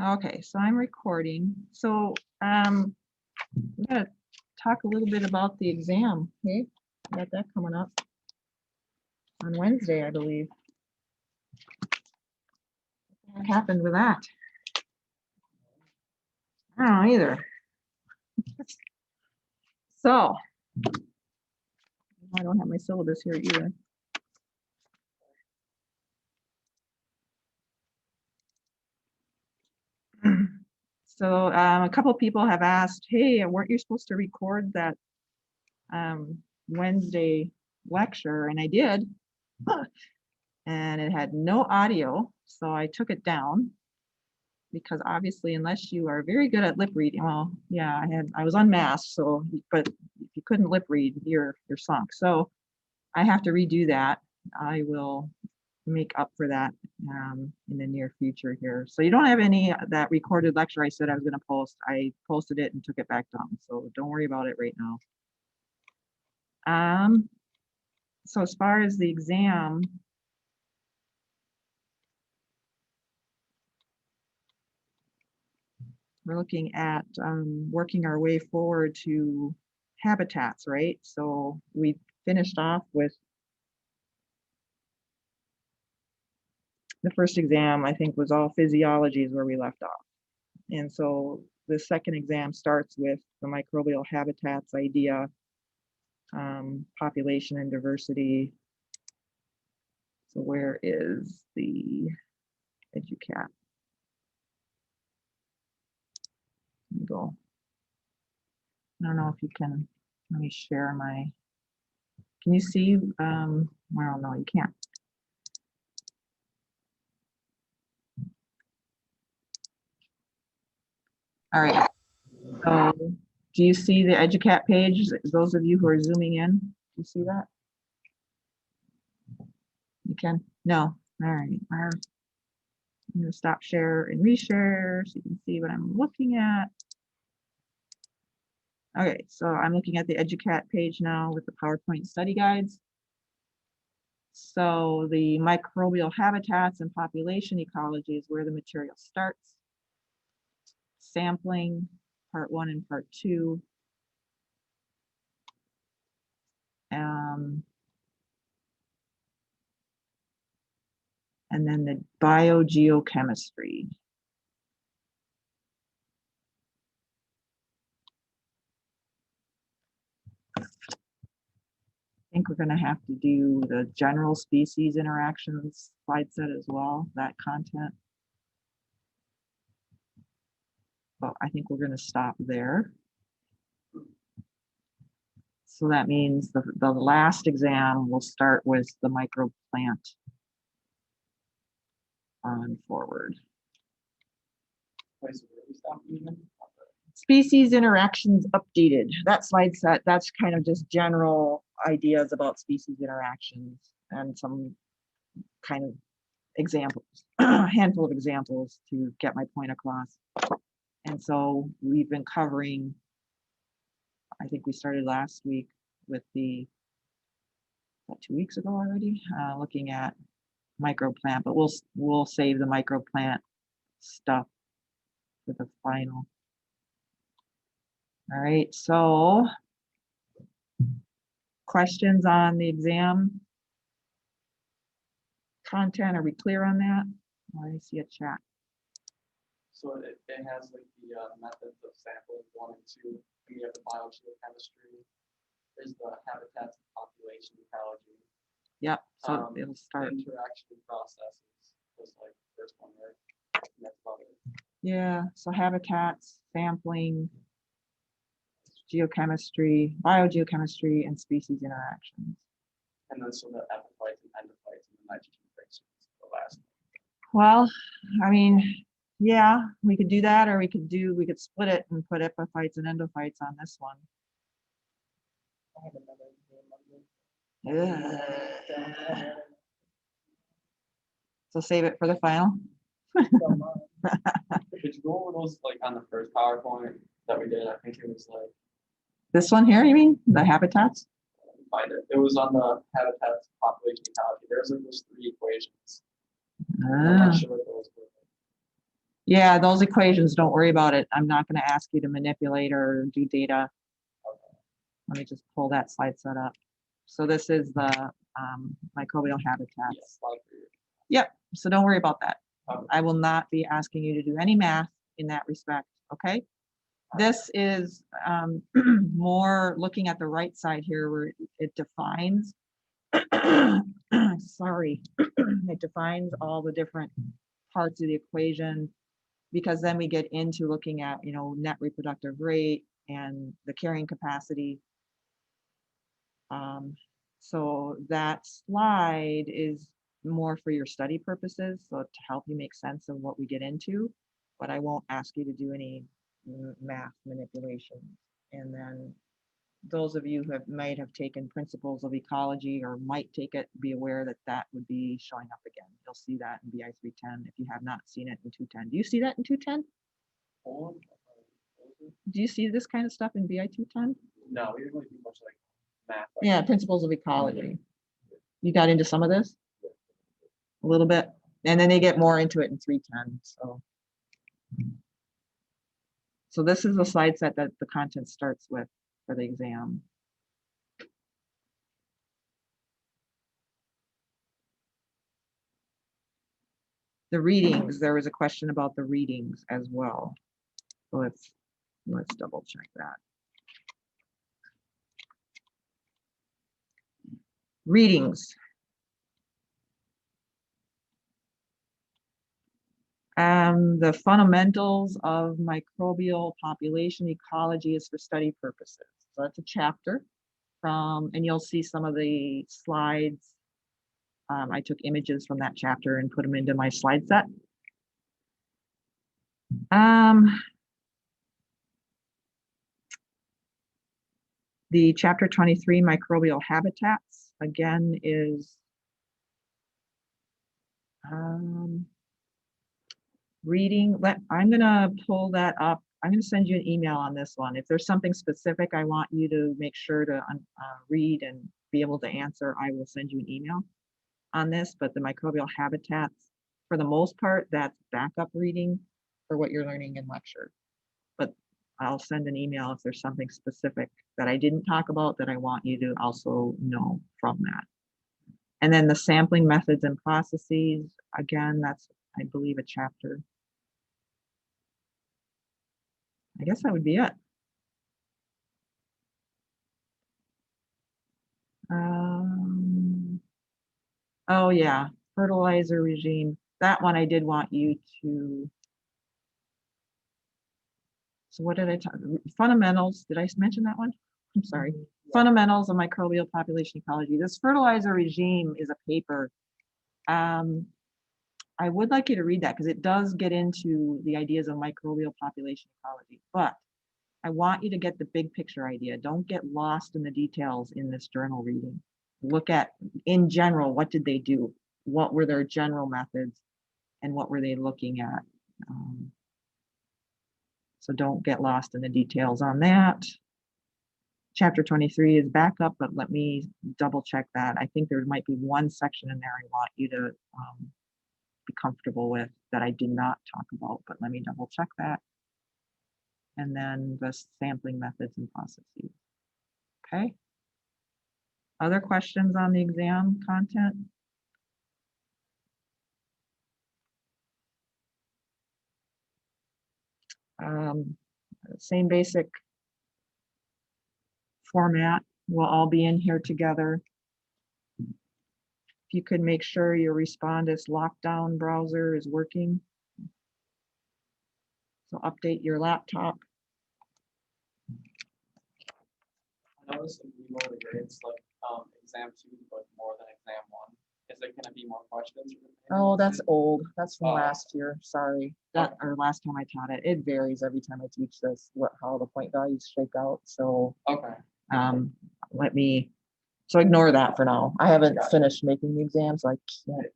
Okay, so I'm recording. So I'm gonna talk a little bit about the exam. Okay, got that coming up on Wednesday, I believe. What happened with that? I don't know either. So I don't have my syllabus here either. So a couple people have asked, hey, weren't you supposed to record that Wednesday lecture? And I did, and it had no audio, so I took it down because obviously, unless you are very good at lip reading, well, yeah, I was unmasked, so but if you couldn't lip read, you're sunk. So I have to redo that. I will make up for that in the near future here. So you don't have any that recorded lecture I said I was going to post. I posted it and took it back down. So don't worry about it right now. So as far as the exam, we're looking at working our way forward to habitats, right? So we finished off with the first exam, I think, was all physiology is where we left off. And so the second exam starts with the microbial habitats idea, population and diversity. So where is the EduCat? Let me go. I don't know if you can, let me share my, can you see? Well, no, you can't. All right. So do you see the EduCat page? Those of you who are zooming in, do you see that? You can? No. All right. I'm going to stop share and reshare so you can see what I'm looking at. Okay, so I'm looking at the EduCat page now with the PowerPoint study guides. So the microbial habitats and population ecology is where the material starts. Sampling, part 1 and part 2. And then the biogeochemistry. I think we're going to have to do the general species interactions slide set as well, that content. But I think we're going to stop there. So that means the last exam will start with the microplant on forward. Species interactions updated. That slide set, that's kind of just general ideas about species interactions and some kind of examples, a handful of examples to get my point across. And so we've been covering, I think we started last week with the, about 2 weeks ago already, looking at microplant, but we'll save the microplant stuff for the final. All right, so questions on the exam content? Are we clear on that? Oh, I see a chat. So it has like the methods of sampling 1 and 2. And you have the biogeochemistry. There's the habitats and population ecology. Yep, so it'll start. Interaction processes was like the first one, right? And that's about it. Yeah, so habitats, sampling, geochemistry, biogeochemistry, and species interactions. And then so the epiphytes and endophytes and the nitrogen fixers, the last one. Well, I mean, yeah, we could do that, or we could split it and put epiphytes and endophytes on this one. I have another name. So save it for the final. Could you go over those like on the first PowerPoint that we did? I think it was like this one here, you mean? The habitats? Find it. It was on the habitats population ecology. There's like those 3 equations. I'm not sure what those were. Yeah, those equations, don't worry about it. I'm not gonna ask you to manipulate or do data. Okay. Let me just pull that slide set up. So this is the microbial habitats. Yes, slide for you. Yep, so don't worry about that. Okay. I will not be asking you to do any math in that respect, okay? This is more looking at the right side here where it defines, sorry, it defines all the different parts of the equation, because then we get into looking at, you know, net reproductive rate and the carrying capacity. So that slide is more for your study purposes, so to help you make sense of what we get into, but I won't ask you to do any math manipulations. And then those of you who might have taken principles of ecology or might take it, be aware that that would be showing up again. You'll see that in BI 310 if you have not seen it in 210. Do you see that in 210? Do you see this kind of stuff in BI 210? No, we didn't really do much like math. Like Yeah, principles of ecology. You got into some of this? A little bit, and then they get more into it in 310, so. So this is the slide set that the content starts with for the exam. The readings, there was a question about the readings as well. So let's double check that. Readings. The fundamentals of microbial population ecology is for study purposes. So that's a chapter from, and you'll see some of the slides. I took images from that chapter and put them into my slide set. The chapter 23 microbial habitats again is reading. I'm gonna pull that up. I'm gonna send you an email on this one. If there's something specific I want you to make sure to read and be able to answer, I will send you an email on this. But the microbial habitats, for the most part, that's backup reading for what you're learning in lecture. But I'll send an email if there's something specific that I didn't talk about that I want you to also know from that. And then the sampling methods and processes, again, that's, I believe, a chapter. I guess that would be it. Oh yeah, fertilizer regime. That one I did want you to. So what did I talk? Fundamentals. Did I mention that one? I'm sorry. Fundamentals of microbial population ecology. This fertilizer regime is a paper. I would like you to read that because it does get into the ideas of microbial population ecology, but I want you to get the big picture idea. Don't get lost in the details in this journal reading. Look at, in general, what did they do? What were their general methods and what were they looking at? So don't get lost in the details on that. Chapter 23 is backup, but let me double check that. I think there might be one section in there I want you to be comfortable with that I did not talk about, but let me double check that. And then the sampling methods and processes. Okay. Other questions on the exam content? Same basic format. We'll all be in here together. If you could make sure your Respondus lockdown browser is working. So update your laptop. I noticed if we lower the grades like exam 2, but more than exam 1, is there gonna be more questions? Oh, that's old. That's from Oh. last year. Sorry. That or last time I taught it. It varies every time I teach this, how the point values shake out. So Okay. so ignore that for now. I haven't finished making the exam, so I can't.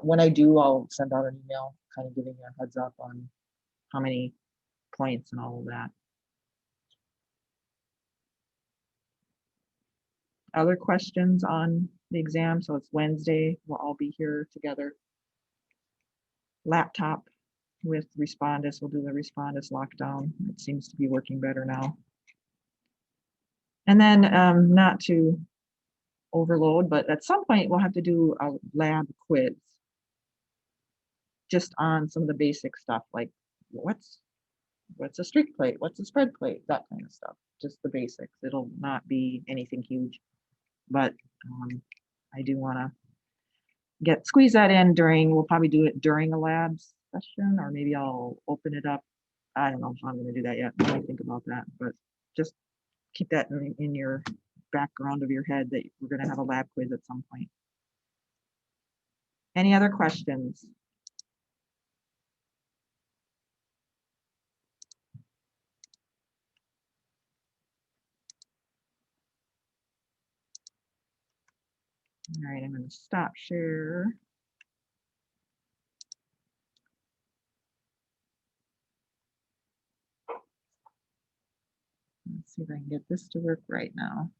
When I do, I'll send out an email kind of giving you a heads up on how many points and all of that. Other questions on the exam? So it's Wednesday. We'll all be here together. Laptop with Respondus. We'll do the Respondus lockdown. It seems to be working better now. And then not to overload, but at some point we'll have to do a lab quiz just on some of the basic stuff, like what's a streak plate, what's a spread plate, that kind of stuff, just the basics. It'll not be anything huge, but I do want to squeeze that in during, we'll probably do it during a lab session, or maybe I'll open it up. I don't know if I'm going to do that yet. Let me think about that, but just keep that in your background of your head that we're going to have a lab quiz at some point. Any other questions? All right, I'm going to stop share. Let's see if I can get this to work right now.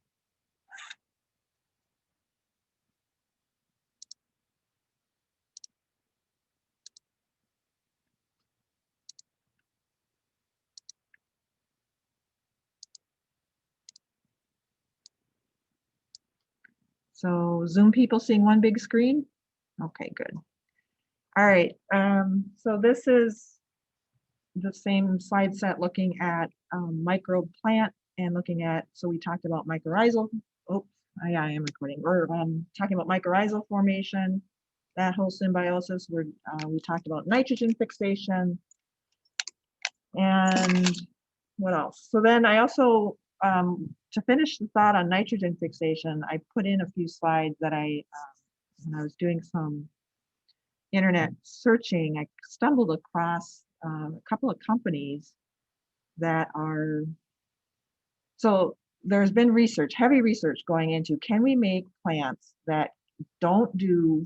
So Zoom people seeing one big screen? Okay, good. All right, so this is the same slide set looking at microbe plant and looking at, so we talked about mycorrhizal, oops, I am recording. We're talking about mycorrhizal formation, that whole symbiosis where we talked about nitrogen fixation, and what else? So then I also, to finish the thought on nitrogen fixation, I put in a few slides that when I was doing some internet searching, I stumbled across a couple of companies that are, so there's been research, heavy research going into, can we make plants that don't do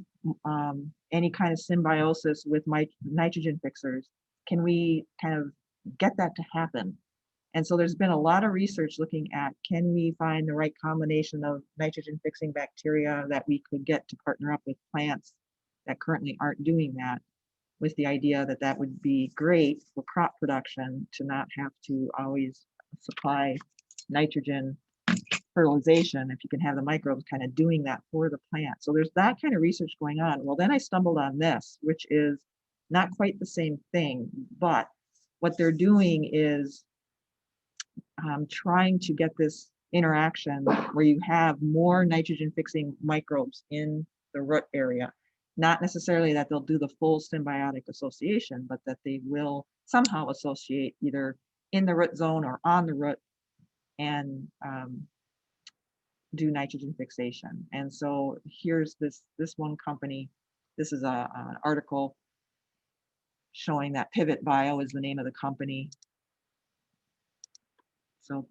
any kind of symbiosis with nitrogen fixers? Can we kind of get that to happen? And so there's been a lot of research looking at, can we find the right combination of nitrogen fixing bacteria that we could get to partner up with plants that currently aren't doing that, with the idea that that would be great for crop production to not have to always supply nitrogen fertilization if you can have the microbes kind of doing that for the plant. So there's that kind of research going on. Well, then I stumbled on this, which is not quite the same thing, but what they're doing is trying to get this interaction where you have more nitrogen fixing microbes in the root area. Not necessarily that they'll do the full symbiotic association, but that they will somehow associate either in the root zone or on the root and do nitrogen fixation. And so here's this one company. This is an article showing that Pivot Bio is the name of the company. So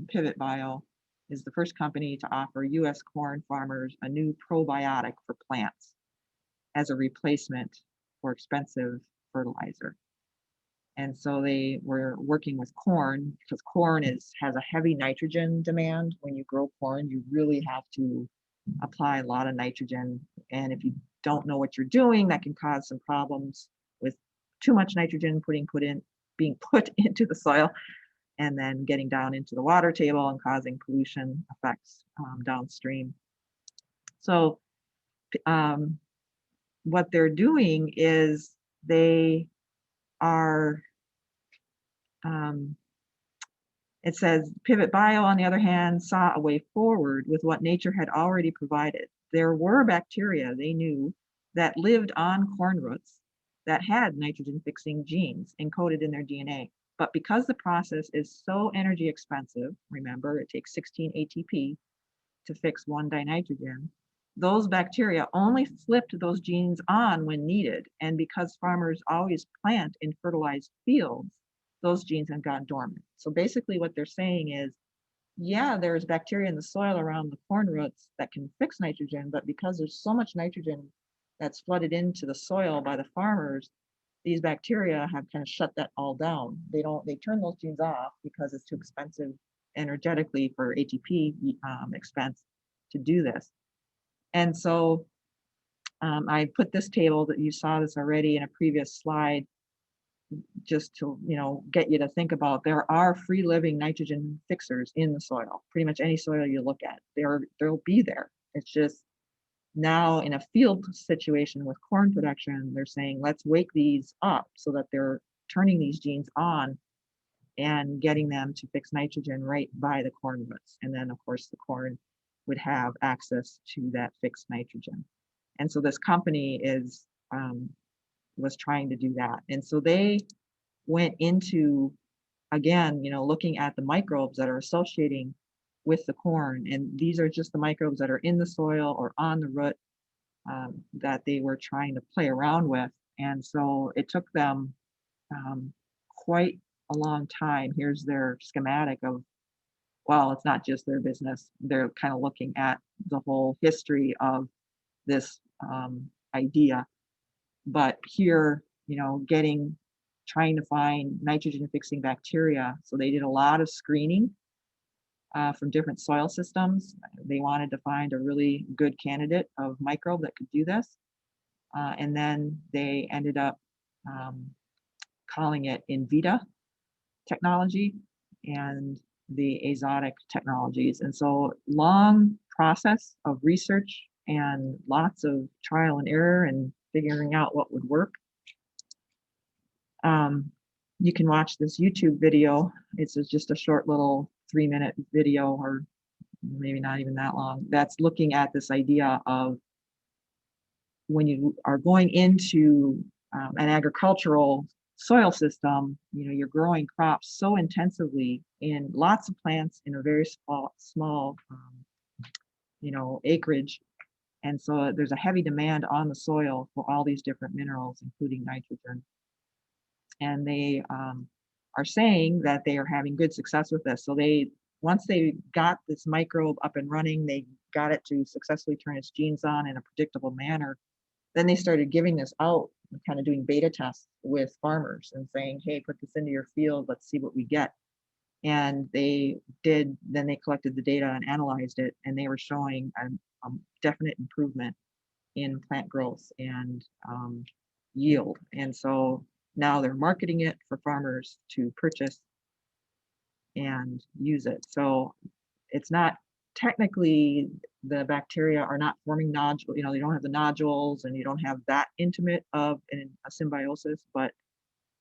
Pivot Bio is the first company to offer U.S. corn farmers a new probiotic for plants as a replacement for expensive fertilizer. And so they were working with corn because corn has a heavy nitrogen demand. When you grow corn, you really have to apply a lot of nitrogen. And if you don't know what you're doing, that can cause some problems with too much nitrogen being put into the soil and then getting down into the water table and causing pollution effects downstream. So what they're doing is they are, it says Pivot Bio, on the other hand, saw a way forward with what nature had already provided. There were bacteria, they knew, that lived on corn roots that had nitrogen fixing genes encoded in their DNA. But because the process is so energy expensive, remember it takes 16 ATP to fix one dinitrogen, those bacteria only flipped those genes on when needed. And because farmers always plant in fertilized fields, those genes have gone dormant. So basically what they're saying is, yeah, there's bacteria in the soil around the corn roots that can fix nitrogen, but because there's so much nitrogen that's flooded into the soil by the farmers, these bacteria have kind of shut that all down. They turn those genes off because it's too expensive energetically for ATP expense to do this. And so I put this table, that you saw this already in a previous slide, just to, get you to think about, there are free living nitrogen fixers in the soil. Pretty much any soil you look at, they'll be there. It's just now in a field situation with corn production, they're saying, let's wake these up so that they're turning these genes on and getting them to fix nitrogen right by the corn roots. And then, of course, the corn would have access to that fixed nitrogen. And so this company was trying to do that. And so they went into, again, looking at the microbes that are associating with the corn. And these are just the microbes that are in the soil or on the root that they were trying to play around with. And so it took them quite a long time. Here's their schematic of, well, it's not just their business. They're kind of looking at the whole history of this idea. But here, trying to find nitrogen fixing bacteria. So they did a lot of screening from different soil systems. They wanted to find a really good candidate of microbe that could do this. And then they ended up calling it Invita technology and the Azotic technologies. And so long process of research and lots of trial and error and figuring out what would work. You can watch this YouTube video. It's just a short little 3-minute video, or maybe not even that long, that's looking at this idea of when you are going into an agricultural soil system, you're growing crops so intensively in lots of plants in a very small acreage. And so there's a heavy demand on the soil for all these different minerals, including nitrogen. And they are saying that they are having good success with this. So once they got this microbe up and running, they got it to successfully turn its genes on in a predictable manner. Then they started giving this out, kind of doing beta tests with farmers and saying, hey, put this into your field, let's see what we get. And then they collected the data and analyzed it, and they were showing a definite improvement in plant growth and yield. And so now they're marketing it for farmers to purchase and use it. So it's not technically, the bacteria are not forming nodules, they don't have the nodules, and you don't have that intimate of a symbiosis, but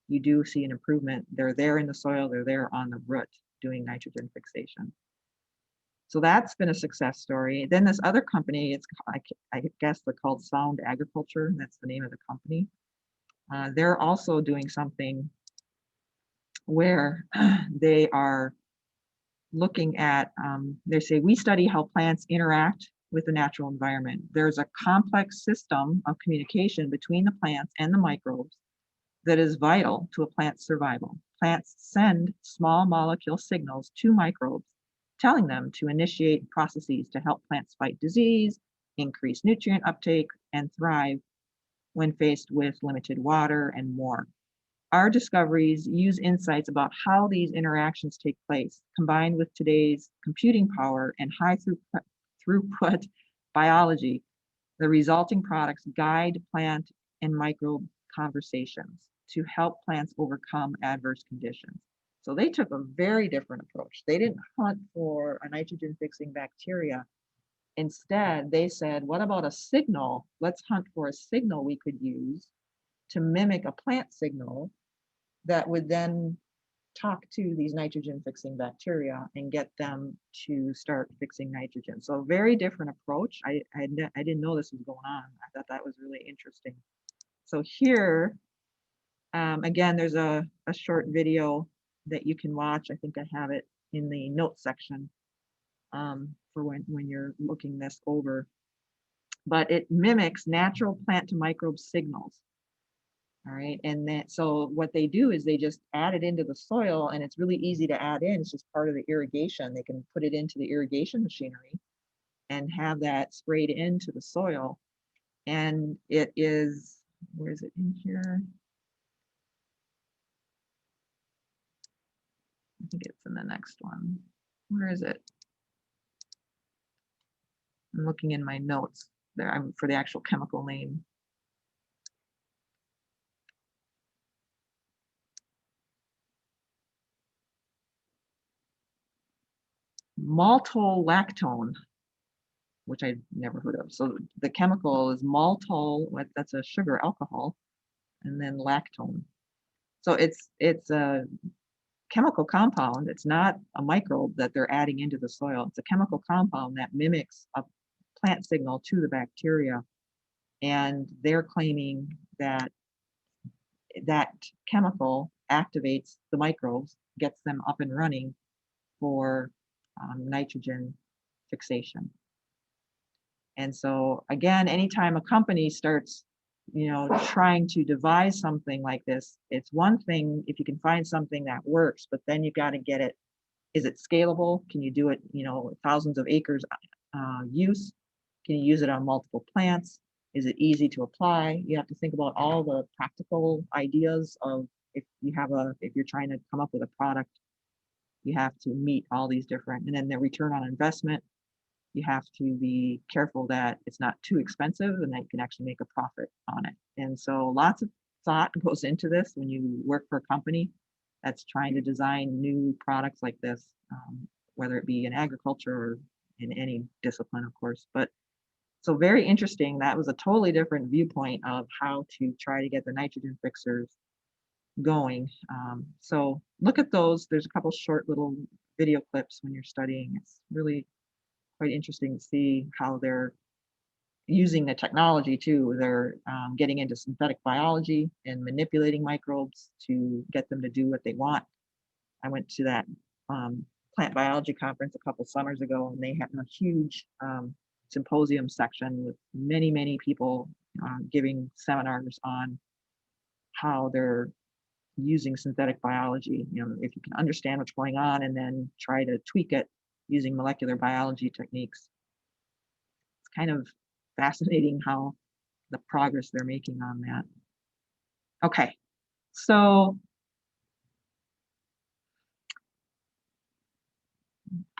you do see an improvement. They're there in the soil, they're there on the root doing nitrogen fixation. So that's been a success story. Then this other company, I guess they're called Sound Agriculture. That's the name of the company. They're also doing something where they are looking at, they say, we study how plants interact with the natural environment. There's a complex system of communication between the plants and the microbes that is vital to a plant's survival. Plants send small molecule signals to microbes, telling them to initiate processes to help plants fight disease, increase nutrient uptake, and thrive when faced with limited water and more. Our discoveries use insights about how these interactions take place, combined with today's computing power and high throughput biology. The resulting products guide plant and microbe conversations to help plants overcome adverse conditions. So they took a very different approach. They didn't hunt for a nitrogen fixing bacteria. Instead, they said, what about a signal? Let's hunt for a signal we could use to mimic a plant signal that would then talk to these nitrogen fixing bacteria and get them to start fixing nitrogen. So a very different approach. I didn't know this was going on. I thought that was really interesting. So here, again, there's a short video that you can watch. I think I have it in the notes section for when you're looking this over. But it mimics natural plant to microbe signals. All right, and so what they do is they just add it into the soil, and it's really easy to add in. It's just part of the irrigation. They can put it into the irrigation machinery and have that sprayed into the soil. And it is, where is it in here? I think it's in the next one. Where is it? I'm looking in my notes there. I'm for the actual chemical name. maltolactone, which I've never heard of. So the chemical is maltol, that's a sugar alcohol, and then lactone. So it's a chemical compound. It's not a microbe that they're adding into the soil. It's a chemical compound that mimics a plant signal to the bacteria. And they're claiming that that chemical activates the microbes, gets them up and running for nitrogen fixation. And so again, anytime a company starts, trying to devise something like this, it's one thing if you can find something that works, but then you got to get it. Is it scalable? Can you do it, thousands of acres use? Can you use it on multiple plants? Is it easy to apply? You have to think about all the practical ideas of if you're trying to come up with a product, you have to meet all these different, and then the return on investment. You have to be careful that it's not too expensive and that you can actually make a profit on it. And so lots of thought goes into this when you work for a company that's trying to design new products like this, whether it be in agriculture or in any discipline, of course. But so very interesting. That was a totally different viewpoint of how to try to get the nitrogen fixers going. So look at those. There's a couple short little video clips when you're studying. It's really quite interesting to see how they're using the technology too. They're getting into synthetic biology and manipulating microbes to get them to do what they want. I went to that plant biology conference a couple summers ago, and they had a huge symposium section with many, many people giving seminars on how they're using synthetic biology. If you can understand what's going on and then try to tweak it using molecular biology techniques. It's kind of fascinating how the progress they're making on that. Okay, so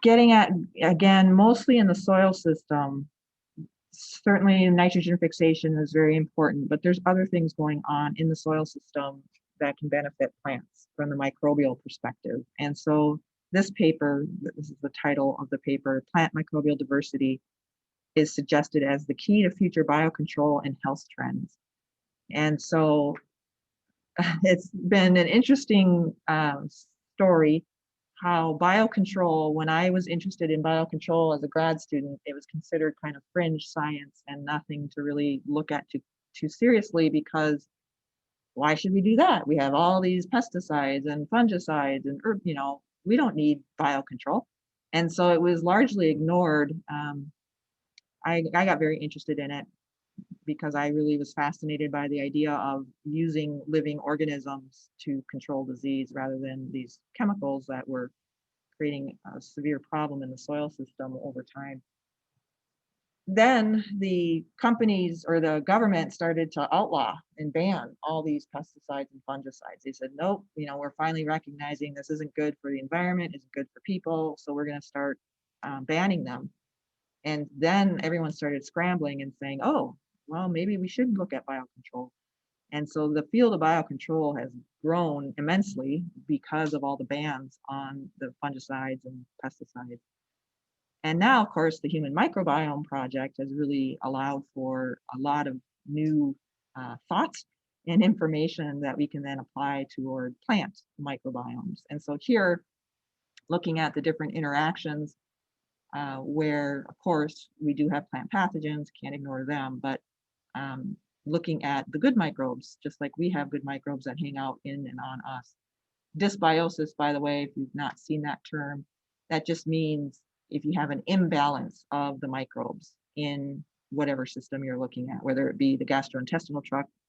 getting at, again, mostly in the soil system, certainly nitrogen fixation is very important, but there's other things going on in the soil system that can benefit plants from the microbial perspective. And so this paper, this is the title of the paper, Plant Microbial Diversity is suggested as the key to future biocontrol and health trends. And so it's been an interesting story how biocontrol, when I was interested in biocontrol as a grad student, it was considered kind of fringe science and nothing to really look at too seriously, because why should we do that? We have all these pesticides and fungicides and we don't need biocontrol. And so it was largely ignored. I got very interested in it because I really was fascinated by the idea of using living organisms to control disease rather than these chemicals that were creating a severe problem in the soil system over time. Then the companies or the government started to outlaw and ban all these pesticides and fungicides. They said, nope, we're finally recognizing this isn't good for the environment, isn't good for people, so we're going to start banning them. And then everyone started scrambling and saying, oh, well, maybe we should look at biocontrol. And so the field of biocontrol has grown immensely because of all the bans on the fungicides and pesticides. And now, of course, the Human Microbiome Project has really allowed for a lot of new thoughts and information that we can then apply toward plant microbiomes. And so here, looking at the different interactions where, of course, we do have plant pathogens, can't ignore them, but looking at the good microbes, just like we have good microbes that hang out in and on us. Dysbiosis, by the way, if you've not seen that term, that just means if you have an imbalance of the microbes in whatever system you're looking at, whether it be the gastrointestinal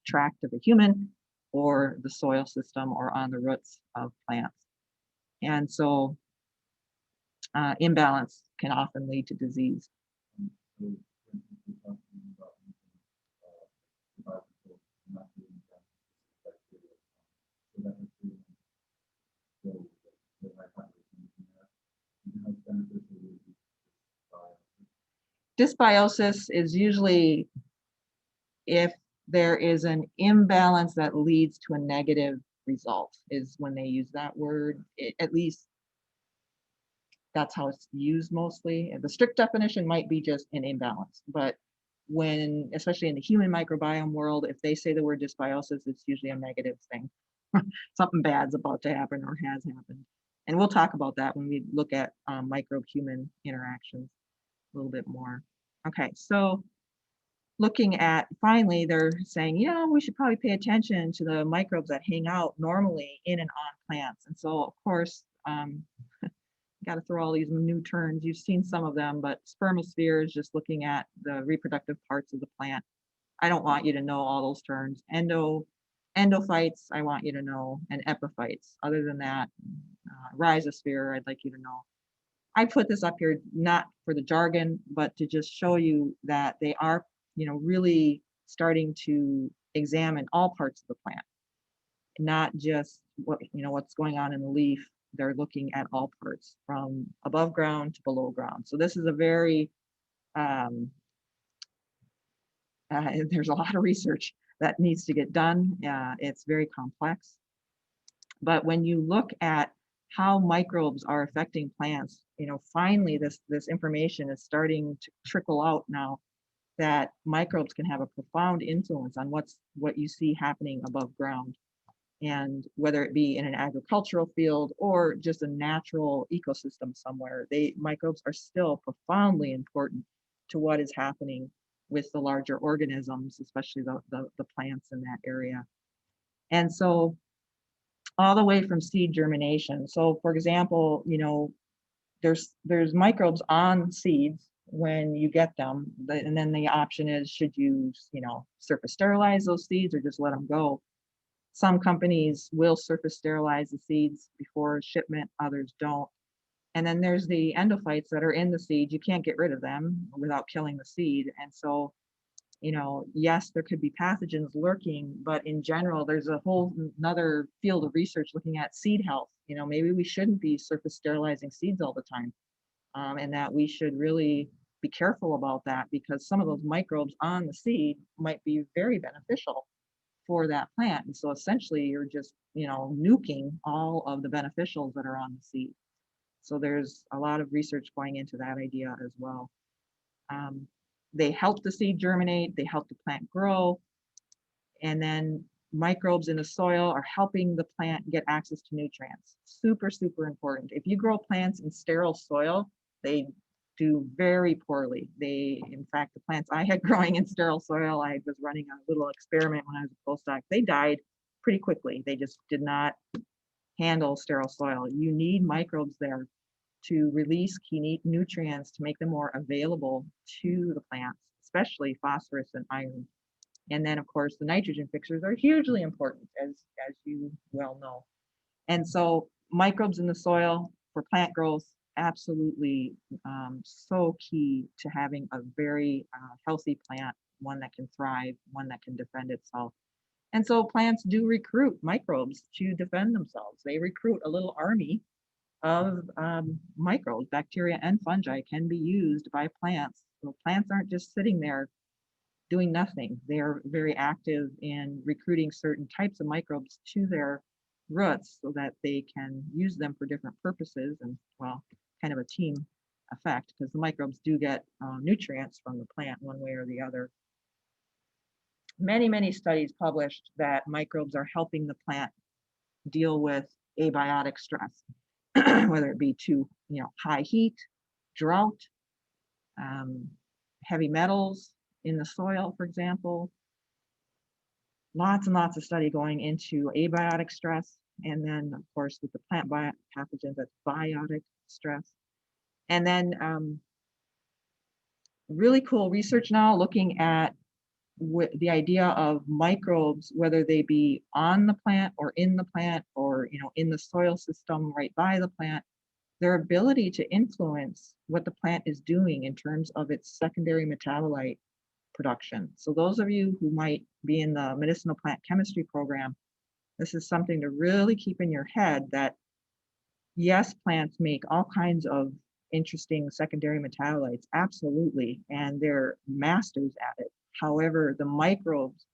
tract of a human or the soil system or on the roots of plants. And so imbalance can often lead to disease. Dysbiosis is usually if there is an imbalance that leads to a negative result, is when they use that word, at least That's how it's used mostly. And the strict definition might be just an imbalance, but when, especially in the human microbiome world, if they say the word dysbiosis, it's usually a negative thing. Something bad's about to happen or has happened. And we'll talk about that when we look at microbe-human interactions a little bit more. Okay, so looking at, finally, they're saying, we should probably pay attention to the microbes that hang out normally in and on plants. And so, of course, got to throw all these new terms. You've seen some of them, but spermosphere is just looking at the reproductive parts of the plant. I don't want you to know all those terms. Endophytes, I want you to know, and epiphytes. Other than that, rhizosphere, I'd like you to know. I put this up here not for the jargon, but to just show you that they are, really starting to examine all parts of the plant, not just what's going on in the leaf. They're looking at all parts from above ground to below ground. So this is a very there's a lot of research that needs to get done. It's very complex. But when you look at how microbes are affecting plants, finally this information is starting to trickle out now, that microbes can have a profound influence on what you see happening above ground. And whether it be in an agricultural field or just a natural ecosystem somewhere, microbes are still profoundly important to what is happening with the larger organisms, especially the plants in that area. And so all the way from seed germination. So for example, there's microbes on seeds when you get them, and then the option is, should you, surface sterilize those seeds or just let them go? Some companies will surface sterilize the seeds before shipment, others don't. And then there's the endophytes that are in the seed. You can't get rid of them without killing the seed. And so, yes, there could be pathogens lurking, but in general, there's a whole another field of research looking at seed health. Maybe we shouldn't be surface sterilizing seeds all the time, and that we should really be careful about that, because some of those microbes on the seed might be very beneficial for that plant. And so essentially you're just, nuking all of the beneficials that are on the seed. So there's a lot of research going into that idea as well. They help the seed germinate, they help the plant grow, and then microbes in the soil are helping the plant get access to nutrients. Super, super important. If you grow plants in sterile soil, they do very poorly. In fact, the plants I had growing in sterile soil, I was running a little experiment when I was a postdoc, they died pretty quickly. They just did not handle sterile soil. You need microbes there to release key nutrients to make them more available to the plants, especially phosphorus and iron. And then, of course, the nitrogen fixers are hugely important, as you well know. And so microbes in the soil for plant growth, absolutely so key to having a very healthy plant, one that can thrive, one that can defend itself. And so plants do recruit microbes to defend themselves. They recruit a little army of microbes. Bacteria and fungi can be used by plants. So plants aren't just sitting there doing nothing. They're very active in recruiting certain types of microbes to their roots so that they can use them for different purposes, and, well, kind of a team effect, because the microbes do get nutrients from the plant one way or the other. Many, many studies published that microbes are helping the plant deal with abiotic stress, whether it be to high heat, drought, heavy metals in the soil, for example. Lots and lots of study going into abiotic stress. And then, of course, with the plant pathogens, that's biotic stress. And then really cool research now looking at the idea of microbes, whether they be on the plant or in the plant or in the soil system right by the plant, their ability to influence what the plant is doing in terms of its secondary metabolite production. So those of you who might be in the medicinal plant chemistry program, this is something to really keep in your head, that yes, plants make all kinds of interesting secondary metabolites, absolutely, and they're masters at it. However, the microbes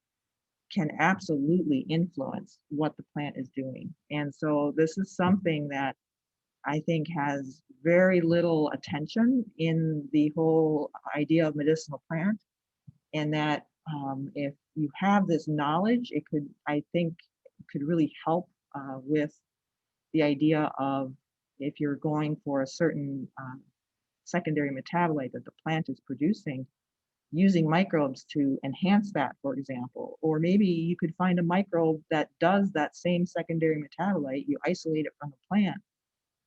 can absolutely influence what the plant is doing. And so this is something that I think has very little attention in the whole idea of medicinal plant, and that if you have this knowledge, it could, I think, could really help with the idea of if you're going for a certain secondary metabolite that the plant is producing, using microbes to enhance that, for example. Or maybe you could find a microbe that does that same secondary metabolite, you isolate it from the plant.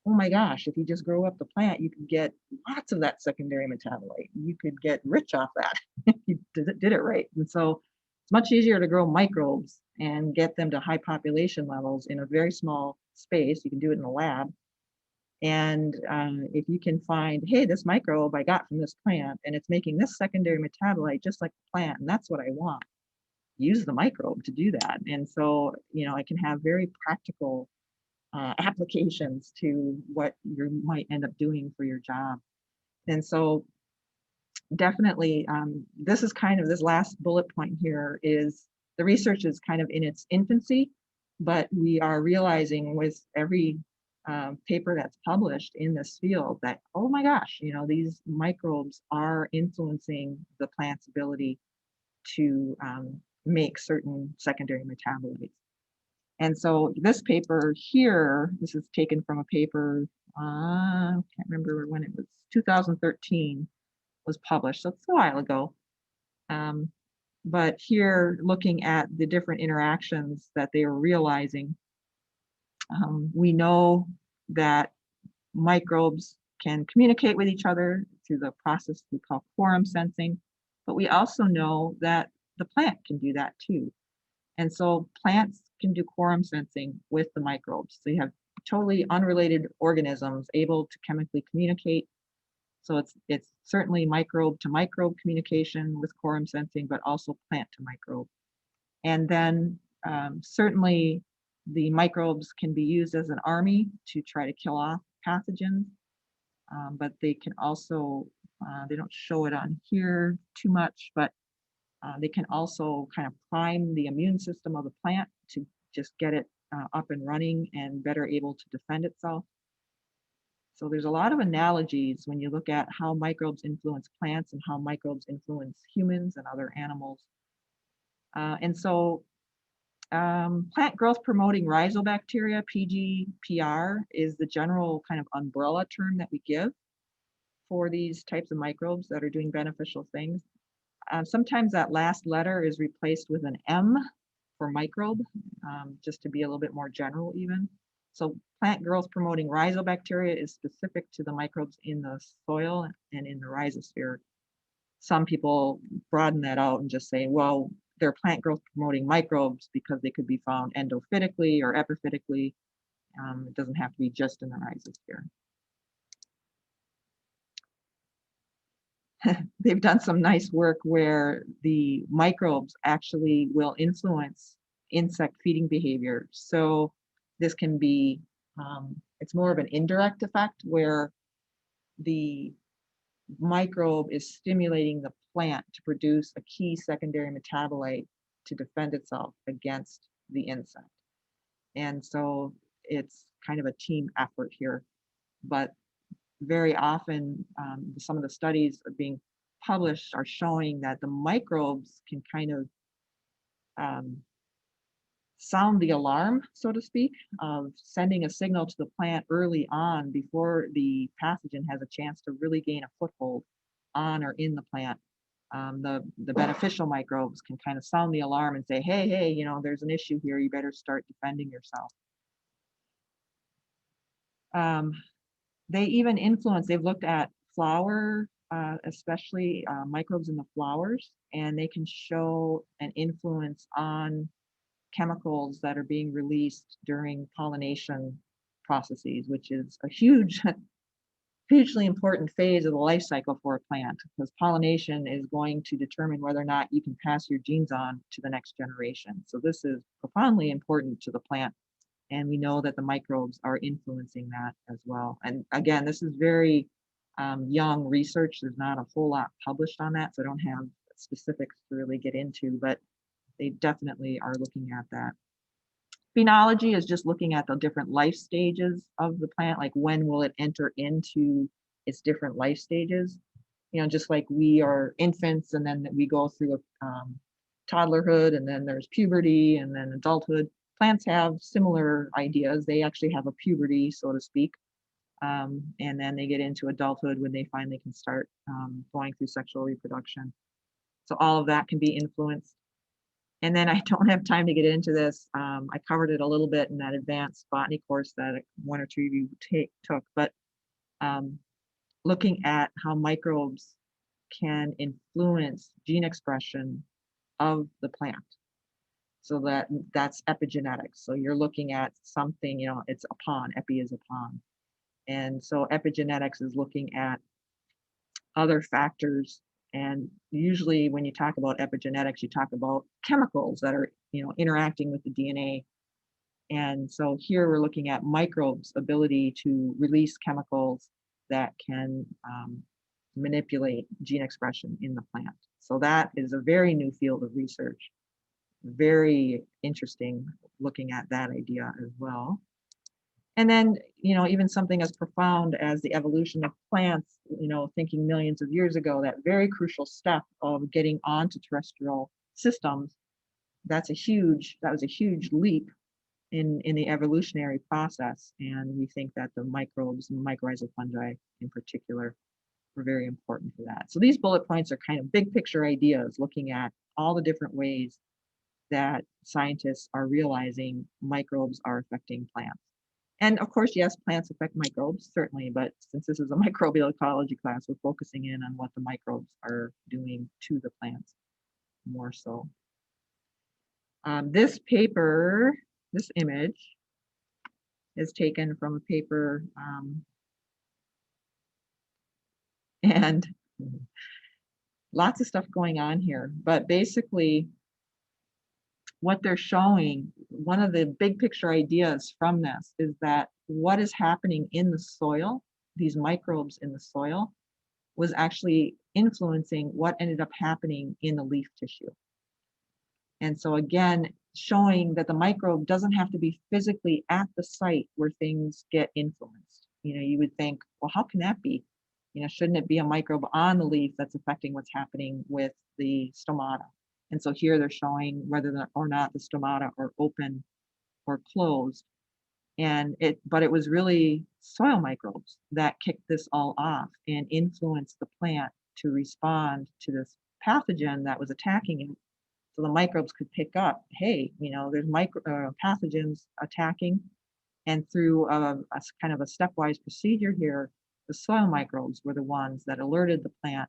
Oh my gosh, if you just grow up the plant, you could get lots of that secondary metabolite. You could get rich off that if you did it right. And so it's much easier to grow microbes and get them to high population levels in a very small space. You can do it in the lab. And if you can find, hey, this microbe I got from this plant and it's making this secondary metabolite just like the plant, and that's what I want, use the microbe to do that. And so, I can have very practical applications to what you might end up doing for your job. And so definitely, this is kind of this last bullet point here is the research is kind of in its infancy, but we are realizing with every paper that's published in this field that, oh my gosh, these microbes are influencing the plant's ability to make certain secondary metabolites. And so this paper here, this is taken from a paper, I can't remember when it was, 2013 was published, so it's a while ago. But here, looking at the different interactions that they were realizing, we know that microbes can communicate with each other through the process we call quorum sensing, but we also know that the plant can do that too. And so plants can do quorum sensing with the microbes. So you have totally unrelated organisms able to chemically communicate. So it's certainly microbe to microbe communication with quorum sensing, but also plant to microbe. And then certainly the microbes can be used as an army to try to kill off pathogens, but they can also, they don't show it on here too much, but they can also kind of prime the immune system of the plant to just get it up and running and better able to defend itself. So there's a lot of analogies when you look at how microbes influence plants and how microbes influence humans and other animals. And so plant growth promoting rhizobacteria, PGPR, is the general kind of umbrella term that we give for these types of microbes that are doing beneficial things. Sometimes that last letter is replaced with an M for microbe, just to be a little bit more general even. So plant growth promoting rhizobacteria is specific to the microbes in the soil and in the rhizosphere. Some people broaden that out and just say, well, they're plant growth promoting microbes because they could be found endophytically or epiphytically. It doesn't have to be just in the rhizosphere. They've done some nice work where the microbes actually will influence insect feeding behavior. So this can be, it's more of an indirect effect where the microbe is stimulating the plant to produce a key secondary metabolite to defend itself against the insect. And so it's kind of a team effort here, but very often some of the studies are being published are showing that the microbes can kind of sound the alarm, so to speak, of sending a signal to the plant early on before the pathogen has a chance to really gain a foothold on or in the plant. The beneficial microbes can kind of sound the alarm and say, hey, there's an issue here, you better start defending yourself. They even influence, they've looked at flower, especially microbes in the flowers, and they can show an influence on chemicals that are being released during pollination processes, which is a hugely important phase of the life cycle for a plant, because pollination is going to determine whether or not you can pass your genes on to the next generation. So this is profoundly important to the plant. And we know that the microbes are influencing that as well. And again, this is very young research. There's not a whole lot published on that, so I don't have specifics to really get into, but they definitely are looking at that. Phenology is just looking at the different life stages of the plant, like when will it enter into its different life stages. Just like we are infants and then we go through a toddlerhood and then there's puberty and then adulthood. Plants have similar ideas. They actually have a puberty, so to speak. And then they get into adulthood when they finally can start going through sexual reproduction. So all of that can be influenced. And then I don't have time to get into this. I covered it a little bit in that advanced botany course that one or two of you took, but looking at how microbes can influence gene expression of the plant. So that's epigenetics. So you're looking at something, it's upon, epi is upon. And so epigenetics is looking at other factors. And usually when you talk about epigenetics, you talk about chemicals that are, interacting with the DNA. And so here we're looking at microbes' ability to release chemicals that can manipulate gene expression in the plant. So that is a very new field of research. Very interesting looking at that idea as well. And then, even something as profound as the evolution of plants, thinking millions of years ago, that very crucial step of getting onto terrestrial systems, that was a huge leap in the evolutionary process. And we think that the microbes, mycorrhizal fungi in particular, were very important for that. So these bullet points are kind of big picture ideas looking at all the different ways that scientists are realizing microbes are affecting plants. And of course, yes, plants affect microbes, certainly, but since this is a microbial ecology class, we're focusing in on what the microbes are doing to the plants more so. This paper, this image, is taken from a paper, and lots of stuff going on here, but basically what they're showing, one of the big picture ideas from this is that what is happening in the soil, these microbes in the soil, was actually influencing what ended up happening in the leaf tissue. And so again, showing that the microbe doesn't have to be physically at the site where things get influenced. You would think, well, how can that be? Shouldn't it be a microbe on the leaf that's affecting what's happening with the stomata? And so here they're showing whether or not the stomata are open or closed. But it was really soil microbes that kicked this all off and influenced the plant to respond to this pathogen that was attacking it. So the microbes could pick up, hey, there's pathogens attacking, and through a kind of a stepwise procedure here, the soil microbes were the ones that alerted the plant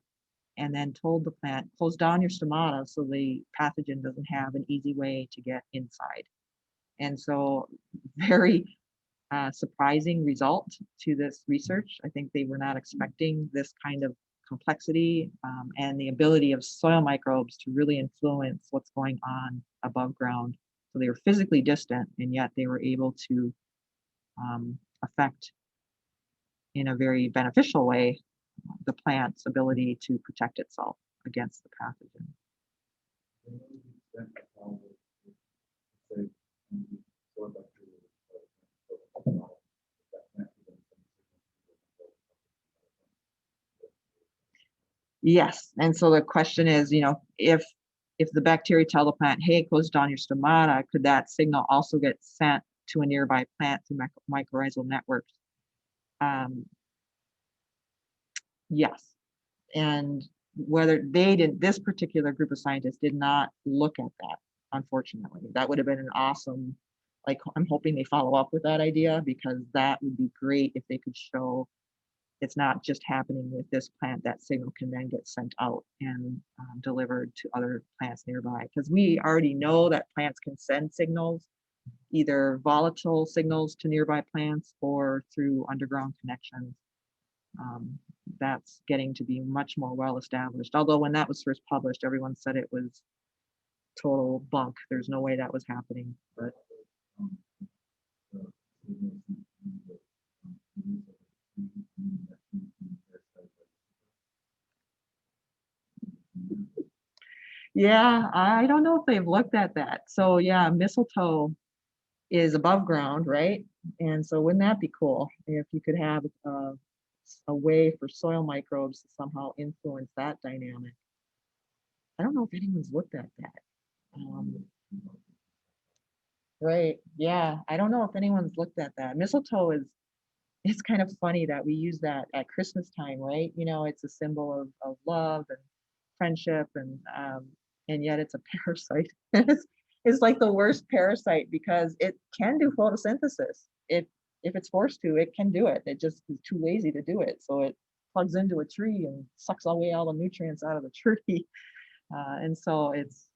and then told the plant, close down your stomata so the pathogen doesn't have an easy way to get inside. And so very surprising result to this research. I think they were not expecting this kind of complexity and the ability of soil microbes to really influence what's going on above ground. So they were physically distant, and yet they were able to affect in a very beneficial way the plant's ability to protect itself against the pathogen. Yes, and so the question is, if the bacteria tell the plant, hey, close down your stomata, could that signal also get sent to a nearby plant through mycorrhizal networks? Yes, and whether this particular group of scientists did not look at that, unfortunately. That would have been an awesome, I'm hoping they follow up with that idea, because that would be great if they could show it's not just happening with this plant. That signal can then get sent out and delivered to other plants nearby. Because we already know that plants can send signals, either volatile signals to nearby plants or through underground connections. That's getting to be much more well established. Although when that was first published, everyone said it was total bunk. There's no way that was happening. But yeah, I don't know if they've looked at that. So yeah, mistletoe is above ground, right? And so wouldn't that be cool if you could have a way for soil microbes to somehow influence that dynamic? I don't know if anyone's looked at that. Um, right. Yeah. I don't know if anyone's looked at that. Mistletoe is, it's kind of funny that we use that at Christmas time, right? You know, it's a symbol of love and friendship and yet it's a parasite. It's like the worst parasite because it can do photosynthesis. If it's forced to, it can do it. It just is too lazy to do it. So it plugs into a tree and sucks away all the nutrients out of the tree. And so it's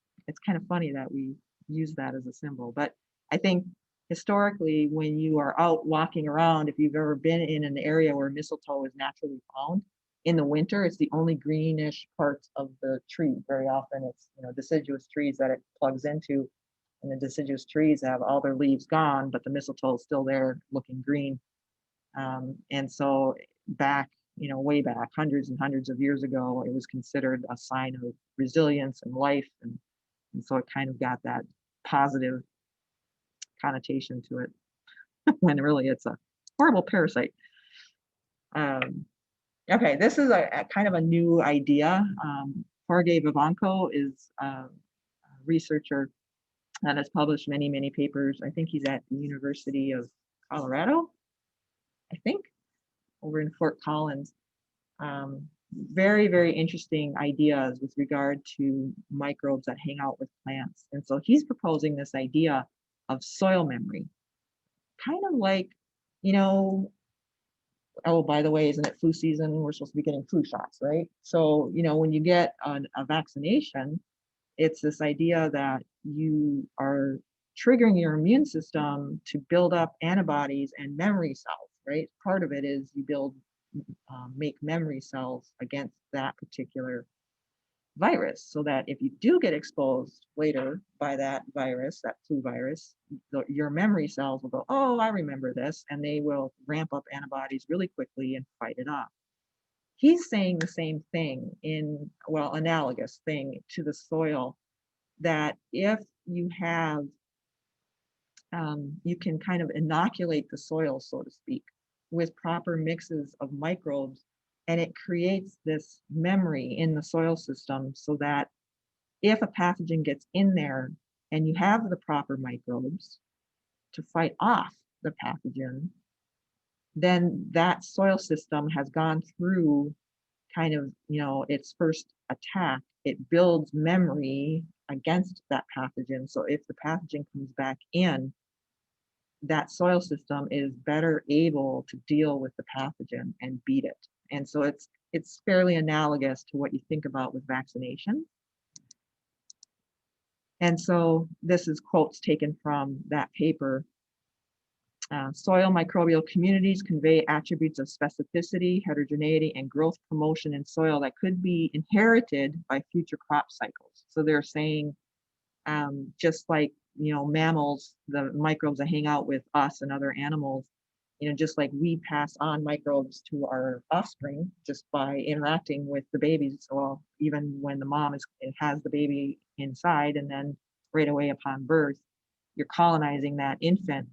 kind of funny that we use that as a symbol. But I think historically, when you are out walking around, if you've ever been in an area where mistletoe is naturally found, in the winter, it's the only greenish parts of the tree. Very often it's, you know, deciduous trees that it plugs into, and the deciduous trees have all their leaves gone, but the mistletoe is still there looking green. And so back, you know, way back, hundreds and hundreds of years ago, it was considered a sign of resilience and life. And so it kind of got that positive connotation to it when really it's a horrible parasite. Um, okay, this is a kind of a new idea. Jorge Vivanco is a researcher that has published many, many papers. I think he's at the University of Colorado, I think, over in Fort Collins. Very, very interesting ideas with regard to microbes that hang out with plants. And so he's proposing this idea of soil memory, kind of like, you know, oh, by the way, isn't it flu season? We're supposed to be getting flu shots, right? So, you know, when you get a vaccination, it's this idea that you are triggering your immune system to build up antibodies and memory cells, right? Part of it is you make memory cells against that particular virus so that if you do get exposed later by that virus, that flu virus, your memory cells will go, oh, I remember this, and they will ramp up antibodies really quickly and fight it off. He's saying the same thing well, analogous thing to the soil, that if you have, you can kind of inoculate the soil, so to speak, with proper mixes of microbes, and it creates this memory in the soil system so that if a pathogen gets in there and you have the proper microbes to fight off the pathogen, then that soil system has gone through kind of, you know, its first attack. It builds memory against that pathogen. So if the pathogen comes back in, that soil system is better able to deal with the pathogen and beat it. And so it's fairly analogous to what you think about with vaccination. And so this is quotes taken from that paper. Soil microbial communities convey attributes of specificity, heterogeneity, and growth promotion in soil that could be inherited by future crop cycles. So they're saying, just like, you know, mammals, the microbes that hang out with us and other animals, you know, just like we pass on microbes to our offspring just by interacting with the babies. Well, even when the mom has the baby inside, and then right away upon birth, you're colonizing that infant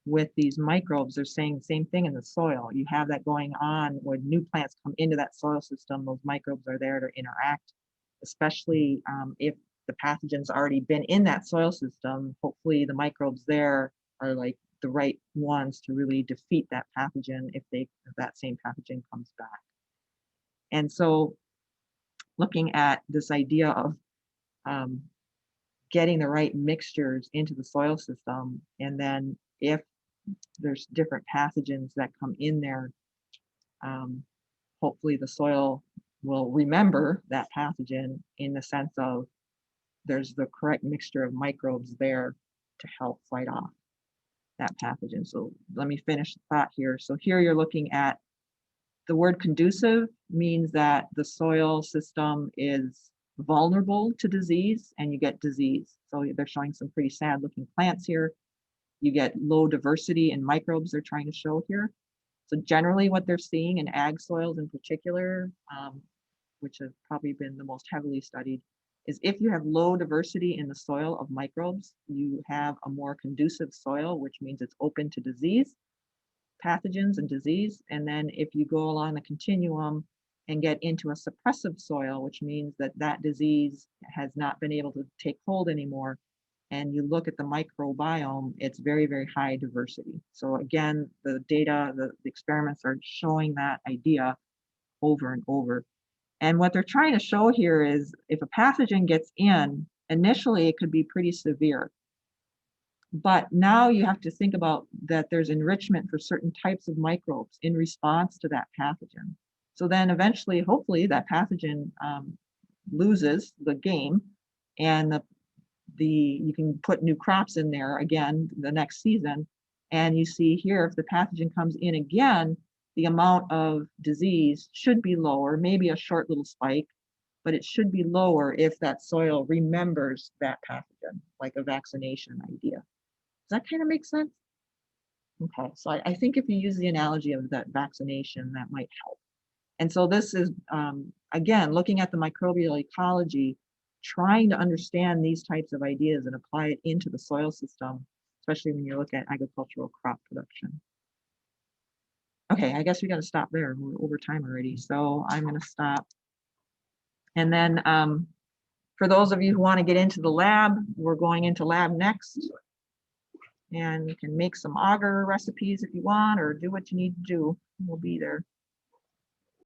with these microbes. They're saying the same thing in the soil. You have that going on when new plants come into that soil system. Those microbes are there to interact, especially if the pathogen's already been in that soil system. Hopefully the microbes there are like the right ones to really defeat that pathogen if that same pathogen comes back. And so looking at this idea of um, getting the right mixtures into the soil system, and then if there's different pathogens that come in there, um, hopefully the soil will remember that pathogen in the sense of there's the correct mixture of microbes there to help fight off that pathogen. So let me finish the thought here. So here you're looking at the word conducive means that the soil system is vulnerable to disease and you get disease. So they're showing some pretty sad looking plants here. You get low diversity in microbes they're trying to show here. So generally what they're seeing in ag soils in particular, which have probably been the most heavily studied, is if you have low diversity in the soil of microbes, you have a more conducive soil, which means it's open to disease, pathogens and disease. And then if you go along the continuum and get into a suppressive soil, which means that that disease has not been able to take hold anymore, and you look at the microbiome, it's very, very high diversity. So again, the data, the experiments are showing that idea over and over. And what they're trying to show here is if a pathogen gets in, initially it could be pretty severe. But now you have to think about that there's enrichment for certain types of microbes in response to that pathogen. So then eventually, hopefully, that pathogen loses the game, and you can put new crops in there again the next season. And you see here, if the pathogen comes in again, the amount of disease should be lower, maybe a short little spike, but it should be lower if that soil remembers that pathogen, like a vaccination idea. Does that kind of make sense? Okay, so I think if you use the analogy of that vaccination, that might help. And so this is, again, looking at the microbial ecology, trying to understand these types of ideas and apply it into the soil system, especially when you look at agricultural crop production. Okay, I guess we got to stop there. We're over time already, so I'm going to stop. And then for those of you who want to get into the lab, we're going into lab next. And you can make some agar recipes if you want, or do what you need to do. We'll be there.